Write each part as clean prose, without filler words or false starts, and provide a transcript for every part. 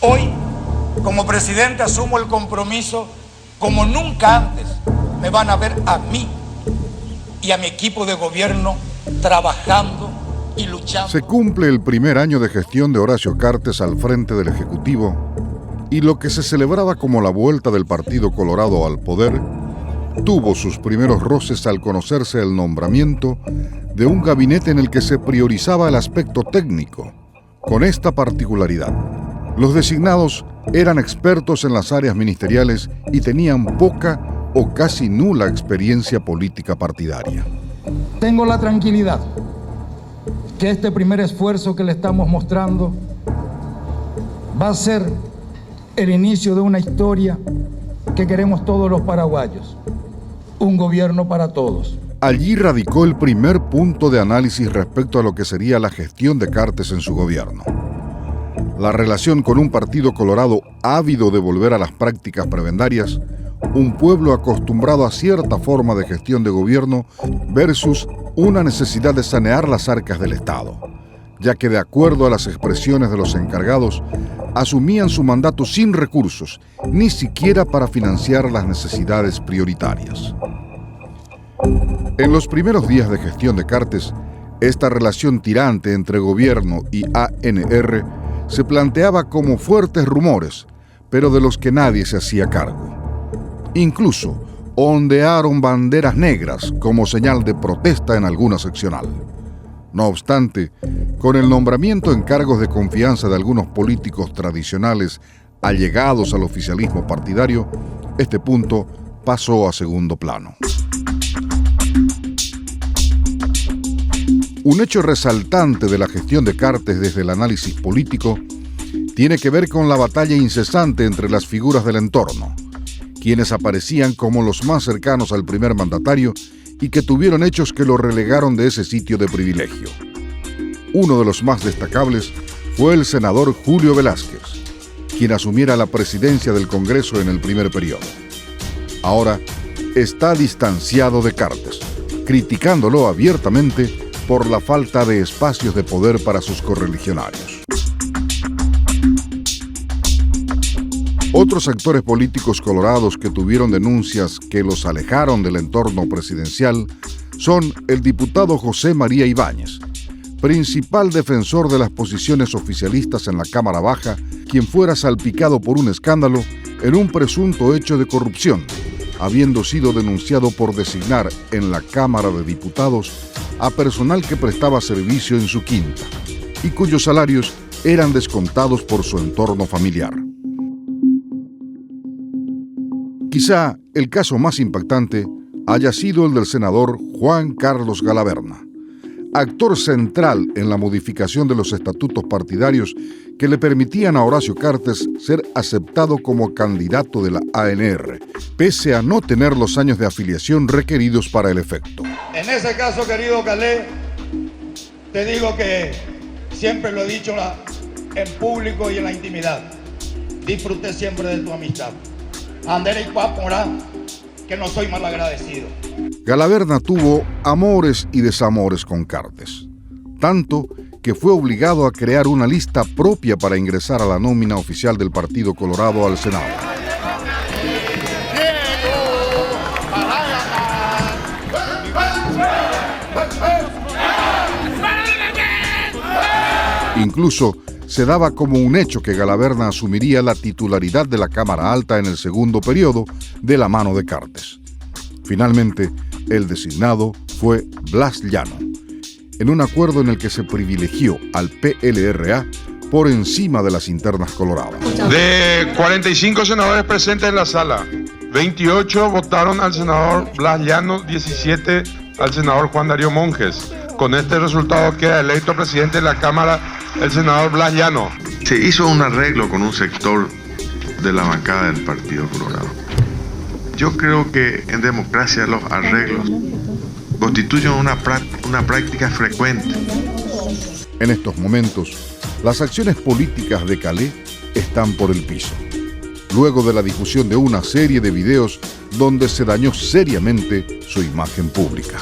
Hoy, como presidente, asumo el compromiso como nunca antes. Me van a ver a mí y a mi equipo de gobierno trabajando y luchando. Se cumple el primer año de gestión de Horacio Cartes al frente del Ejecutivo y lo que se celebraba como la vuelta del Partido Colorado al poder tuvo sus primeros roces al conocerse el nombramiento de un gabinete en el que se priorizaba el aspecto técnico, con esta particularidad. Los designados eran expertos en las áreas ministeriales y tenían poca o casi nula experiencia política partidaria. Tengo la tranquilidad que este primer esfuerzo que le estamos mostrando va a ser el inicio de una historia que queremos todos los paraguayos, un gobierno para todos. Allí radicó el primer punto de análisis respecto a lo que sería la gestión de Cartes en su gobierno. La relación con un partido colorado ávido de volver a las prácticas prebendarias, un pueblo acostumbrado a cierta forma de gestión de gobierno versus una necesidad de sanear las arcas del Estado, ya que de acuerdo a las expresiones de los encargados, asumían su mandato sin recursos, ni siquiera para financiar las necesidades prioritarias. En los primeros días de gestión de Cartes, esta relación tirante entre gobierno y ANR se planteaba como fuertes rumores, pero de los que nadie se hacía cargo. Incluso ondearon banderas negras como señal de protesta en alguna seccional. No obstante, con el nombramiento en cargos de confianza de algunos políticos tradicionales allegados al oficialismo partidario, este punto pasó a segundo plano. Un hecho resaltante de la gestión de Cartes desde el análisis político tiene que ver con la batalla incesante entre las figuras del entorno, quienes aparecían como los más cercanos al primer mandatario y que tuvieron hechos que lo relegaron de ese sitio de privilegio. Uno de los más destacables fue el senador Julio Velázquez, quien asumiera la presidencia del Congreso en el primer periodo. Ahora está distanciado de Cartes, criticándolo abiertamente por la falta de espacios de poder para sus correligionarios. Otros actores políticos colorados que tuvieron denuncias que los alejaron del entorno presidencial son el diputado José María Ibáñez, principal defensor de las posiciones oficialistas en la Cámara Baja, quien fuera salpicado por un escándalo en un presunto hecho de corrupción, habiendo sido denunciado por designar en la Cámara de Diputados a personal que prestaba servicio en su quinta y cuyos salarios eran descontados por su entorno familiar. Quizá el caso más impactante haya sido el del senador Juan Carlos Galaverna, actor central en la modificación de los estatutos partidarios que le permitían a Horacio Cartes ser aceptado como candidato de la ANR, pese a no tener los años de afiliación requeridos para el efecto. En ese caso, querido Calé, te digo que siempre lo he dicho en público y en la intimidad. Disfruté siempre de tu amistad. Andere y Cuapora, que no soy mal agradecido. Galaverna tuvo amores y desamores con Cartes, tanto que fue obligado a crear una lista propia para ingresar a la nómina oficial del Partido Colorado al Senado. Incluso se daba como un hecho que Galaverna asumiría la titularidad de la Cámara Alta en el segundo periodo de la mano de Cartes. Finalmente, el designado fue Blas Llano, en un acuerdo en el que se privilegió al PLRA por encima de las internas coloradas. De 45 senadores presentes en la sala, 28 votaron al senador Blas Llano, 17 al senador Juan Darío Monjes. Con este resultado queda electo presidente de la Cámara el senador Blas Llano. Se hizo un arreglo con un sector de la bancada del Partido Colorado. Yo creo que en democracia los arreglos constituyen una práctica frecuente. En estos momentos, las acciones políticas de Calé están por el piso, luego de la difusión de una serie de videos donde se dañó seriamente su imagen pública.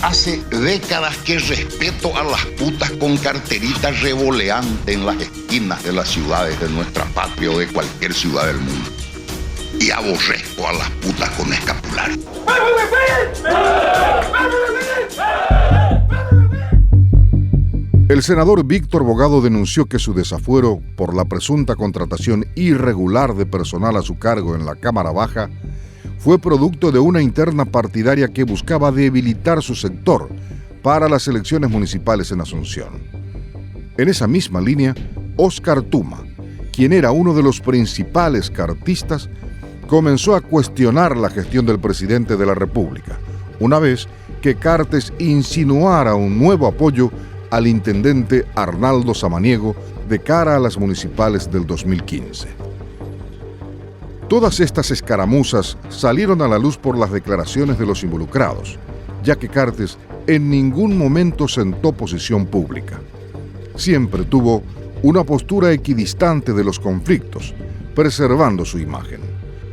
Hace décadas que respeto a las putas con carterita revoleante en las esquinas de las ciudades de nuestra patria o de cualquier ciudad del mundo. Y aborrezco a las putas con escapular. El senador Víctor Bogado denunció que su desafuero por la presunta contratación irregular de personal a su cargo en la Cámara Baja fue producto de una interna partidaria que buscaba debilitar su sector para las elecciones municipales en Asunción. En esa misma línea, Óscar Tuma, quien era uno de los principales cartistas, comenzó a cuestionar la gestión del presidente de la República, una vez que Cartes insinuara un nuevo apoyo al intendente Arnaldo Samaniego de cara a las municipales del 2015. Todas estas escaramuzas salieron a la luz por las declaraciones de los involucrados, ya que Cartes en ningún momento sentó posición pública. Siempre tuvo una postura equidistante de los conflictos, preservando su imagen,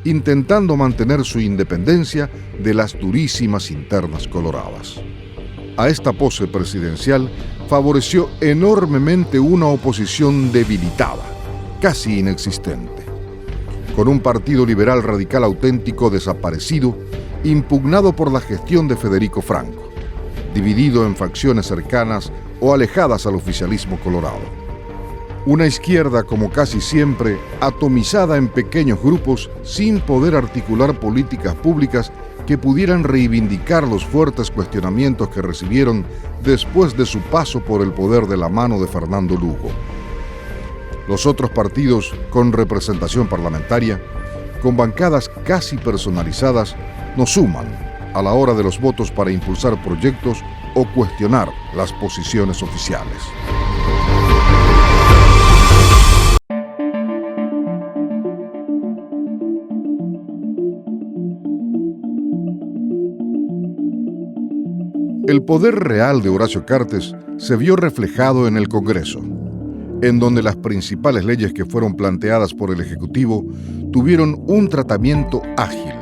intentando mantener su independencia de las durísimas internas coloradas. A esta pose presidencial favoreció enormemente una oposición debilitada, casi inexistente, con un partido liberal radical auténtico desaparecido, impugnado por la gestión de Federico Franco, dividido en facciones cercanas o alejadas al oficialismo colorado. Una izquierda, como casi siempre, atomizada en pequeños grupos sin poder articular políticas públicas que pudieran reivindicar los fuertes cuestionamientos que recibieron después de su paso por el poder de la mano de Fernando Lugo. Los otros partidos con representación parlamentaria, con bancadas casi personalizadas, no suman a la hora de los votos para impulsar proyectos o cuestionar las posiciones oficiales. El poder real de Horacio Cartes se vio reflejado en el Congreso, en donde las principales leyes que fueron planteadas por el Ejecutivo tuvieron un tratamiento ágil,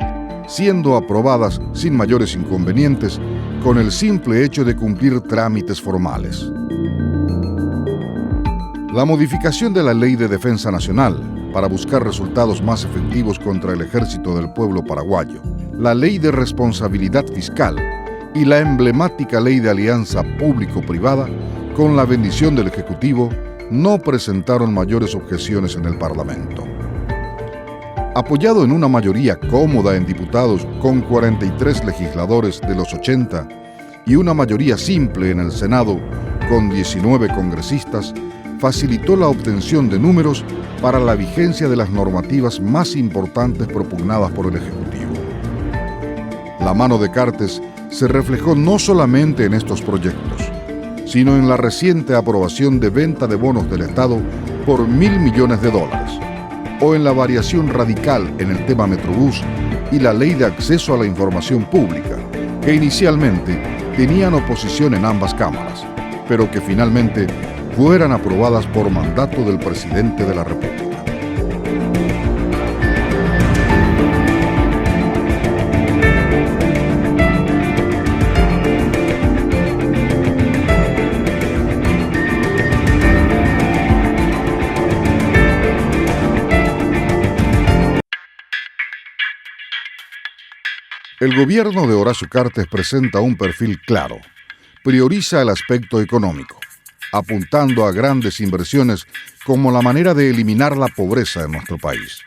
siendo aprobadas sin mayores inconvenientes con el simple hecho de cumplir trámites formales. La modificación de la Ley de Defensa Nacional para buscar resultados más efectivos contra el Ejército del Pueblo Paraguayo, la Ley de Responsabilidad Fiscal y la emblemática Ley de Alianza Público-Privada, con la bendición del Ejecutivo, no presentaron mayores objeciones en el Parlamento. Apoyado en una mayoría cómoda en diputados con 43 legisladores de los 80 y una mayoría simple en el Senado con 19 congresistas, facilitó la obtención de números para la vigencia de las normativas más importantes propugnadas por el Ejecutivo. La mano de Cartes se reflejó no solamente en estos proyectos, sino en la reciente aprobación de venta de bonos del Estado por $1.000 millones, o en la variación radical en el tema Metrobús y la Ley de Acceso a la Información Pública, que inicialmente tenían oposición en ambas cámaras, pero que finalmente fueran aprobadas por mandato del presidente de la República. El gobierno de Horacio Cartes presenta un perfil claro. Prioriza el aspecto económico, apuntando a grandes inversiones como la manera de eliminar la pobreza en nuestro país.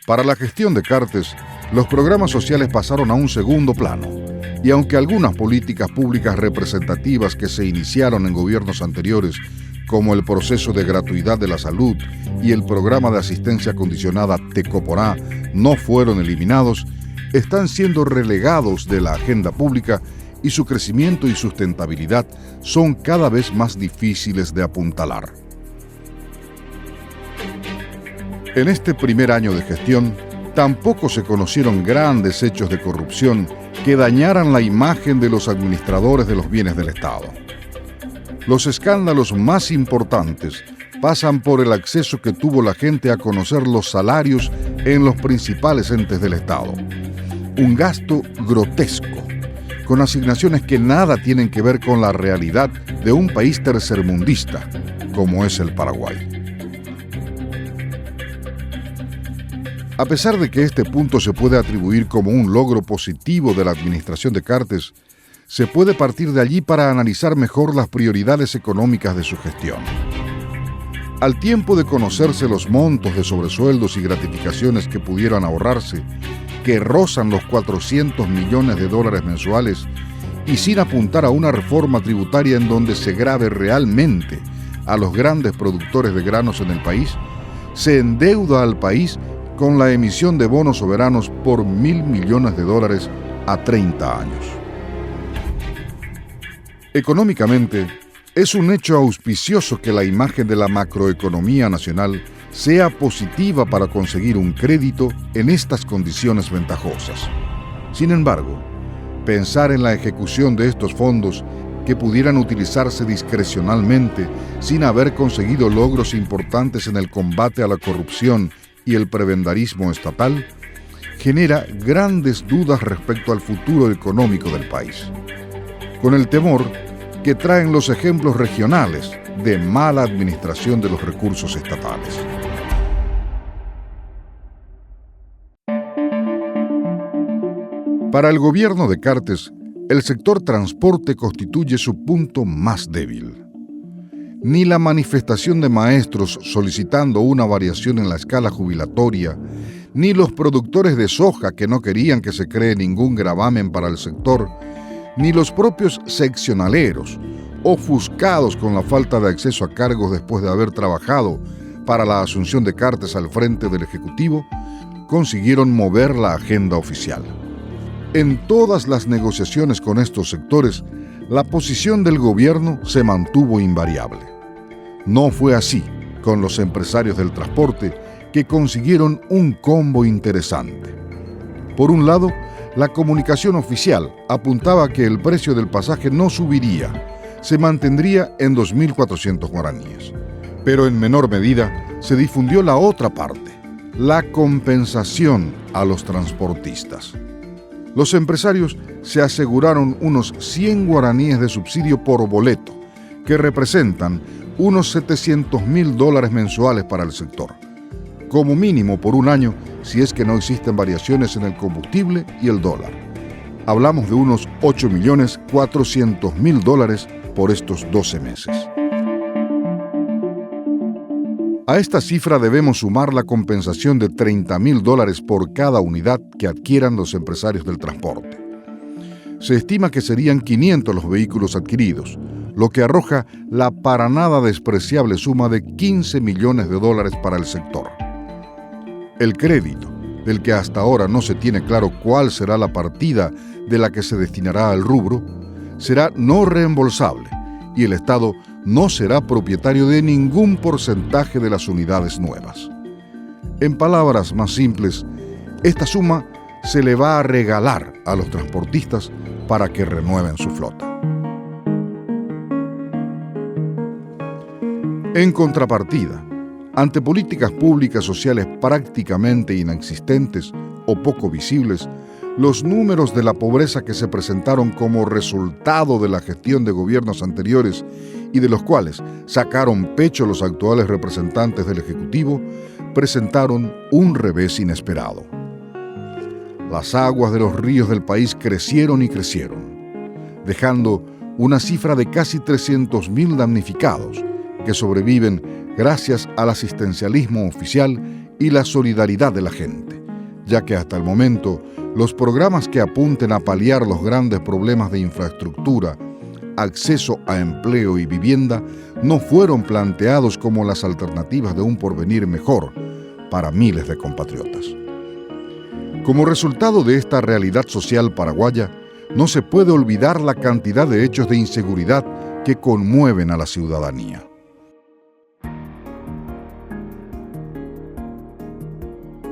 Para la gestión de Cartes, los programas sociales pasaron a un segundo plano, y aunque algunas políticas públicas representativas que se iniciaron en gobiernos anteriores, como el proceso de gratuidad de la salud y el programa de asistencia condicionada Tecoporá, no fueron eliminados, están siendo relegados de la agenda pública y su crecimiento y sustentabilidad son cada vez más difíciles de apuntalar. En este primer año de gestión, tampoco se conocieron grandes hechos de corrupción que dañaran la imagen de los administradores de los bienes del Estado. Los escándalos más importantes pasan por el acceso que tuvo la gente a conocer los salarios en los principales entes del Estado. Un gasto grotesco con asignaciones que nada tienen que ver con la realidad de un país tercermundista, como es el Paraguay. A pesar de que este punto se puede atribuir como un logro positivo de la administración de Cartes, se puede partir de allí para analizar mejor las prioridades económicas de su gestión. Al tiempo de conocerse los montos de sobresueldos y gratificaciones que pudieran ahorrarse, que rozan los $400 millones mensuales, y sin apuntar a una reforma tributaria en donde se grave realmente a los grandes productores de granos en el país, se endeuda al país con la emisión de bonos soberanos por $1.000 millones a 30 años. Económicamente, es un hecho auspicioso que la imagen de la macroeconomía nacional sea positiva para conseguir un crédito en estas condiciones ventajosas. Sin embargo, pensar en la ejecución de estos fondos que pudieran utilizarse discrecionalmente sin haber conseguido logros importantes en el combate a la corrupción y el prebendarismo estatal, genera grandes dudas respecto al futuro económico del país, con el temor que traen los ejemplos regionales de mala administración de los recursos estatales. Para el gobierno de Cartes, el sector transporte constituye su punto más débil. Ni la manifestación de maestros solicitando una variación en la escala jubilatoria, ni los productores de soja que no querían que se cree ningún gravamen para el sector, ni los propios seccionaleros, ofuscados con la falta de acceso a cargos después de haber trabajado para la asunción de Cartes al frente del Ejecutivo, consiguieron mover la agenda oficial. En todas las negociaciones con estos sectores, la posición del gobierno se mantuvo invariable. No fue así con los empresarios del transporte, que consiguieron un combo interesante. Por un lado, la comunicación oficial apuntaba que el precio del pasaje no subiría, se mantendría en 2.400 guaraníes. Pero en menor medida se difundió la otra parte, la compensación a los transportistas. Los empresarios se aseguraron unos 100 guaraníes de subsidio por boleto, que representan unos $700.000 mensuales para el sector, como mínimo por un año si es que no existen variaciones en el combustible y el dólar. Hablamos de unos $8.400.000 por estos 12 meses. A esta cifra debemos sumar la compensación de $30.000 por cada unidad que adquieran los empresarios del transporte. Se estima que serían 500 los vehículos adquiridos, lo que arroja la para nada despreciable suma de $15 millones para el sector. El crédito, del que hasta ahora no se tiene claro cuál será la partida de la que se destinará al rubro, será no reembolsable y el Estado no será propietario de ningún porcentaje de las unidades nuevas. En palabras más simples, esta suma se le va a regalar a los transportistas para que renueven su flota. En contrapartida, ante políticas públicas sociales prácticamente inexistentes o poco visibles, los números de la pobreza que se presentaron como resultado de la gestión de gobiernos anteriores y de los cuales sacaron pecho los actuales representantes del Ejecutivo, presentaron un revés inesperado. Las aguas de los ríos del país crecieron y crecieron, dejando una cifra de casi 300.000 damnificados que sobreviven gracias al asistencialismo oficial y la solidaridad de la gente, ya que hasta el momento los programas que apunten a paliar los grandes problemas de infraestructura, acceso a empleo y vivienda no fueron planteados como las alternativas de un porvenir mejor para miles de compatriotas. Como resultado de esta realidad social paraguaya, no se puede olvidar la cantidad de hechos de inseguridad que conmueven a la ciudadanía.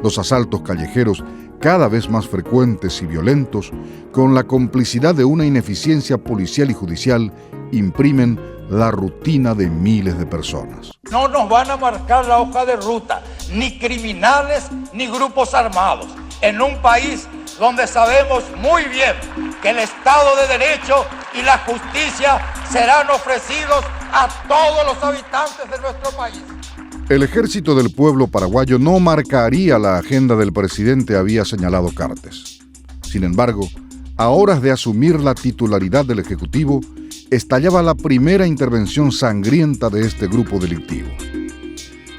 Los asaltos callejeros, cada vez más frecuentes y violentos, con la complicidad de una ineficiencia policial y judicial, imprimen la rutina de miles de personas. No nos van a marcar la hoja de ruta, ni criminales ni grupos armados, en un país donde sabemos muy bien que el Estado de Derecho y la justicia serán ofrecidos a todos los habitantes de nuestro país. El Ejército del Pueblo paraguayo no marcaría la agenda del presidente, había señalado Cartes. Sin embargo, a horas de asumir la titularidad del Ejecutivo, estallaba la primera intervención sangrienta de este grupo delictivo.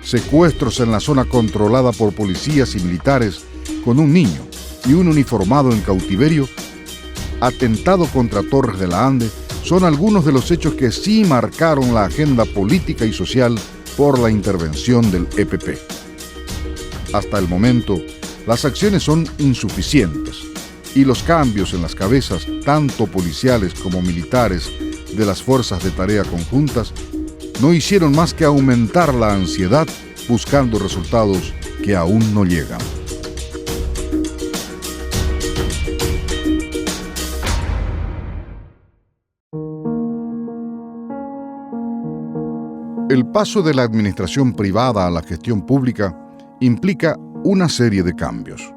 Secuestros en la zona controlada por policías y militares con un niño y un uniformado en cautiverio, atentado contra Torres de la Ande, son algunos de los hechos que sí marcaron la agenda política y social por la intervención del EPP. Hasta el momento, las acciones son insuficientes y los cambios en las cabezas, tanto policiales como militares, de las fuerzas de tarea conjuntas, no hicieron más que aumentar la ansiedad buscando resultados que aún no llegan. El paso de la administración privada a la gestión pública implica una serie de cambios.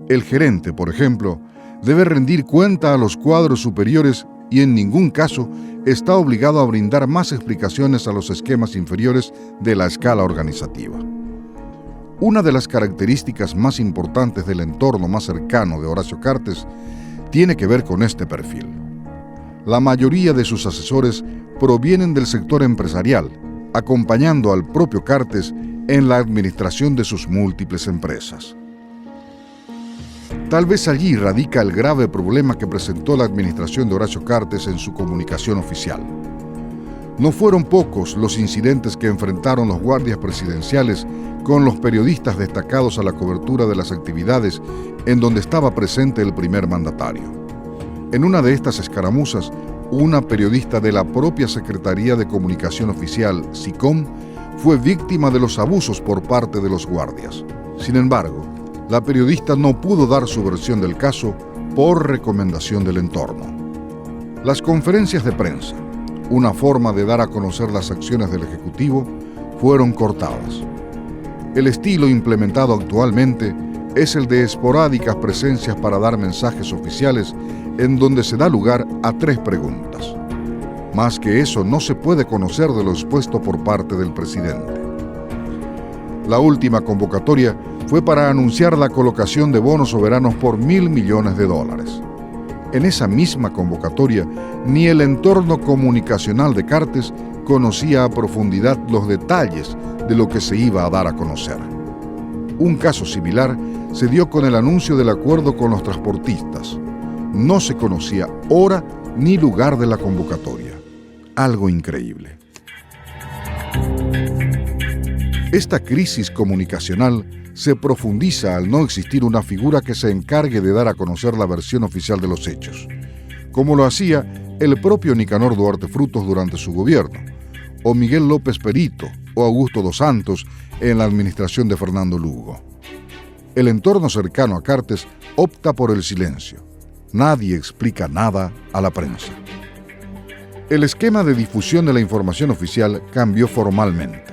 El gerente, por ejemplo, debe rendir cuenta a los cuadros superiores y en ningún caso está obligado a brindar más explicaciones a los esquemas inferiores de la escala organizativa. Una de las características más importantes del entorno más cercano de Horacio Cartes tiene que ver con este perfil. La mayoría de sus asesores provienen del sector empresarial, acompañando al propio Cartes en la administración de sus múltiples empresas. Tal vez allí radica el grave problema que presentó la administración de Horacio Cartes en su comunicación oficial. No fueron pocos los incidentes que enfrentaron los guardias presidenciales con los periodistas destacados a la cobertura de las actividades en donde estaba presente el primer mandatario. En una de estas escaramuzas, una periodista de la propia Secretaría de Comunicación Oficial, SICOM, fue víctima de los abusos por parte de los guardias. Sin embargo, la periodista no pudo dar su versión del caso por recomendación del entorno. Las conferencias de prensa, una forma de dar a conocer las acciones del Ejecutivo, fueron cortadas. El estilo implementado actualmente es el de esporádicas presencias para dar mensajes oficiales en donde se da lugar a 3 preguntas. Más que eso no se puede conocer de lo expuesto por parte del presidente. La última convocatoria fue para anunciar la colocación de bonos soberanos por $1.000 millones. En esa misma convocatoria, ni el entorno comunicacional de Cartes conocía a profundidad los detalles de lo que se iba a dar a conocer. Un caso similar se dio con el anuncio del acuerdo con los transportistas. No se conocía hora ni lugar de la convocatoria. Algo increíble. Esta crisis comunicacional se profundiza al no existir una figura que se encargue de dar a conocer la versión oficial de los hechos, como lo hacía el propio Nicanor Duarte Frutos durante su gobierno, o Miguel López Perito, o Augusto dos Santos en la administración de Fernando Lugo. El entorno cercano a Cartes opta por el silencio. Nadie explica nada a la prensa. El esquema de difusión de la información oficial cambió formalmente.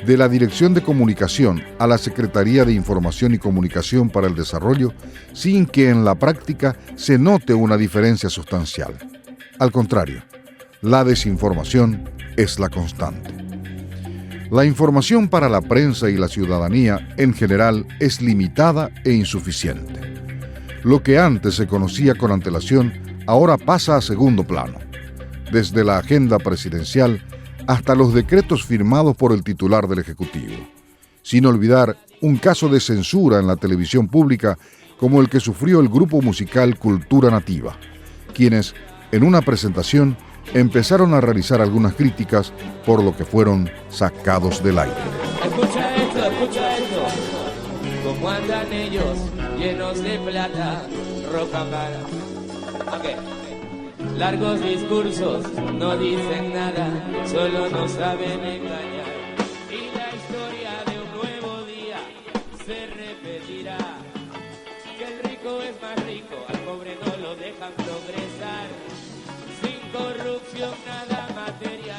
De la Dirección de Comunicación a la Secretaría de Información y Comunicación para el Desarrollo, sin que en la práctica se note una diferencia sustancial. Al contrario, la desinformación es la constante. La información para la prensa y la ciudadanía en general es limitada e insuficiente. Lo que antes se conocía con antelación ahora pasa a segundo plano, desde la agenda presidencial hasta los decretos firmados por el titular del Ejecutivo, sin olvidar un caso de censura en la televisión pública como el que sufrió el grupo musical Cultura Nativa, quienes, en una presentación, empezaron a realizar algunas críticas por lo que fueron sacados del aire. Escucha esto, cómo andan ellos, llenos de plata, roca para. Okay. Largos discursos, no dicen nada, solo nos saben engañar. Y la historia de un nuevo día se repetirá. Que el rico es más rico, al pobre no lo dejan progresar. Sin corrupción nada.